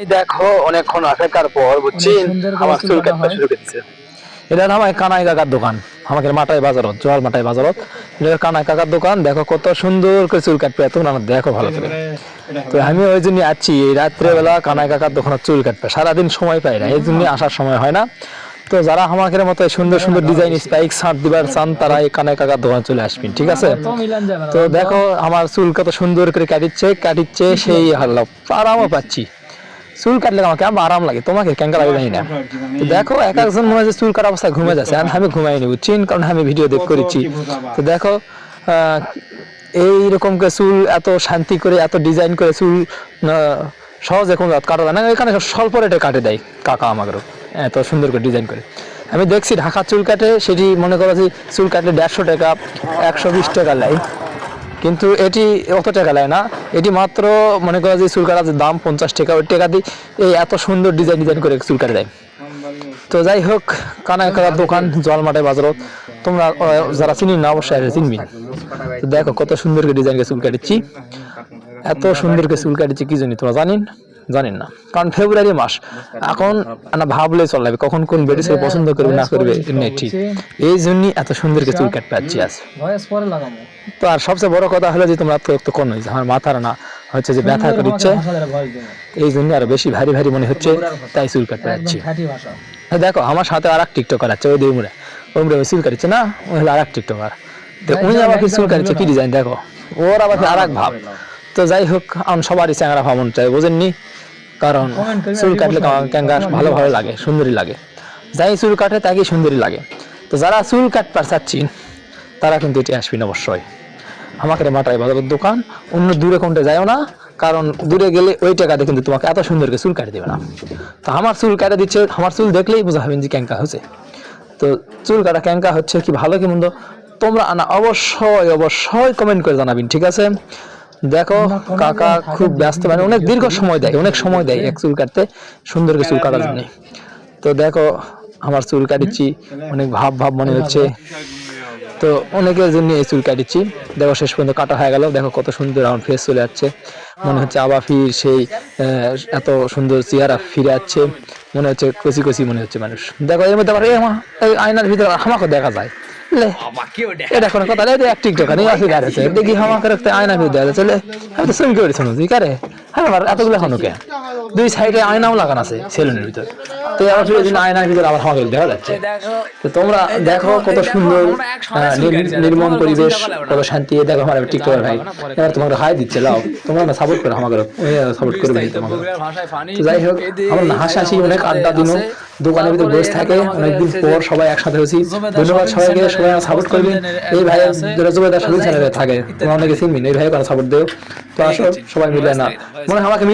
এই দেখো অনেকক্ষণ অপেক্ষার পর বুঝছি আমার চুল কাটতে শুরু করেছে। এটা আমার কানাই কাকার দোকান, আমাকে মাটাই বাজারত, জোয়ার মাটাই বাজারত। এটা কানাই কাকার দোকান। দেখো কত সুন্দর করে চুল কাটবে, তোমরা দেখো ভালো করে। তো আমি ওই জন্য আছি এই রাত্রে বেলা কানাই কাকার দোকানে চুল কাটবে, সারাদিন সময় পাই না, এই জন্য আসার সময় হয় না। তো যারা আমাদের মতো সুন্দর সুন্দর ডিজাইন স্পাইক ছাঁট দিবার চান তারা এই কানাই কাকার দোকানে চলে আসবেন, ঠিক আছে? তো দেখো আমার চুল কত সুন্দর করে কাটিচ্ছে সেই হাল্লা আরামও পাচ্ছি। চুল কাটলে আমাকে আরাম লাগে, তোমাকে কেন লাগে জানি না। তো দেখো এক একজন মনে হচ্ছে চুল কাটা অবস্থায় ঘুমে যাচ্ছে, আমি ঘুমাইনি বুঝছেন, কারণ আমি ভিডিও দেখ করেছি। তো দেখো এইরকম করে চুল এত শান্তি করে এত ডিজাইন করে চুল সহজে কোনো কাটা যায় না, এখানে স্বল্প রেটে কাটে দেয় কাকা আমাদেরও, এত সুন্দর করে ডিজাইন করে। আমি দেখছি ঢাকার চুল কাটে, সেটি মনে করো যে চুল কাটলে 150 টাকা 120 টাকা নেয়, কিন্তু এটি অত টাকা নেয় না। এটি মাত্র মনে করো যে চুল কাটার দাম 50 টাকা, ওই টাকা দিয়ে এই এত সুন্দর ডিজাইন করে চুল কাটে দেয়। তো যাই হোক, কানাই কাকার দোকান জলমাটাই বাজারত, তোমরা যারা চিনি না অবশ্যই চিনবি। তো দেখো কত সুন্দর করে ডিজাইন করে চুল কাটিচ্ছি, এত সুন্দর করে চুল কাটিচ্ছি কি জানি তোমরা জানেন না, কারণ ফেব্রুয়ারি মাস এখন না ভাবলে চলাবে কখন কোন বেডি ছেলে পছন্দ করবে না করবে নেই, ঠিক এই জন্যই এত সুন্দর করে চুল কাটতে পারছি আজ। তো আর সবচেয়ে বড় কথা হলো যে তোমরা তো কোন হয়েছে আমার মাথার না হচ্ছে যে ব্যথা করছে, এই জন্য আরো বেশি ভারী ভারী মনে হচ্ছে, তাই চুল কাটতে যাচ্ছি। দেখো আমার সাথে আর এক টিকটকার আছে, ওই উমরে চুল কাটছে না, ওই হলো আর এক টিকটকার। তো উনি আবার চুল কাটছে কি ডিজাইন দেখো, ওর আবার আর এক ভাব। তো যাই হোক, আমি সবারই চ্যাংরা ভাবন চাই, বোঝেননি? কারণ চুল কাটলে ক্যাঙ্গা ভালো ভালো লাগে, সুন্দরী লাগে, যাই চুল কাটে তাকে সুন্দরী লাগে। তো যারা চুল কাটতে চাচ্ছেন তারা কিন্তু এটি আসবেন অবশ্যই, আমাকে মাটাই বাজারের দোকান। অন্য দূরে কোনটা যাও না, কারণ দূরে গেলে ওই টাকাতে কিন্তু তোমাকে এত সুন্দর করে চুল কাটে দেবে না। তো আমার চুল কাটে দিচ্ছে, আমার চুল দেখলেই বোঝা হবেন যে ক্যাঙ্কা হচ্ছে। তো চুল কাটা ক্যাঙ্কা হচ্ছে কি ভালো কি মন্দ তোমরা অবশ্যই কমেন্ট করে জানাবেন, ঠিক আছে? দেখো কাকা খুব ব্যস্ত, মানে অনেক দীর্ঘ সময় দেয়, অনেক সময় দেয় এক চুল কাটতে, সুন্দর করে চুল কাটার জন্য। তো দেখো আমার চুল কাটিচ্ছি, অনেক ভাব মনে হচ্ছে। তো অনেকের জন্য এই চুল কাটিচ্ছি, দেখো শেষ পর্যন্ত কাটা হয়ে গেল। দেখো কত সুন্দর আমার ফেস চলে যাচ্ছে, মনে হচ্ছে আবার ফির সেই এত সুন্দর চেহারা ফিরে যাচ্ছে, মনে হচ্ছে কচি মনে হচ্ছে মানুষ। দেখো এর মধ্যে আবার এই আয়নার ভিতরে আমাকে দেখা যায়, এটা কোনো কথা নেই, এক টিকটকার আছে দেখি আমাকে আয়নার ভিতরে দেখা যাচ্ছে, আমি তো সুইম করেছি কারে, হ্যাঁ আমার এতগুলো এখনো কে দুই সাইডে আয়নাও লাগানো আছে সেলুনের ভিতর। তো আবার আয়নার ভিতরে আবার আমাকে দেখা যাচ্ছে। তো তোমরা দেখো কত সুন্দর নির্মম পরিবেশ, কত শান্তি। দেখো আমার টিকটকার ভাই এবার তোমাকে হাই দিচ্ছে, লাও তোমরা না সাপোর্ট করো আমাকে, সাপোর্ট করবে তোমাকে। তো যাই হোক, আমার হাসাহাসি অনেক আড্ডা দিনও দোকানের ভিতরে বসে থাকে, অনেকদিন পর সবাই একসাথে হয়েছি। ধন্যবাদ সবাইকে, সবাই সাপোর্ট করবেন। এই ভাই জুবেদার সবই চ্যানেলে থাকে, তোমরা অনেকে চিনবেন, এই ভাই সাপোর্ট দেও। তো আসো সবাই মিলে না মনে হয় আমাকে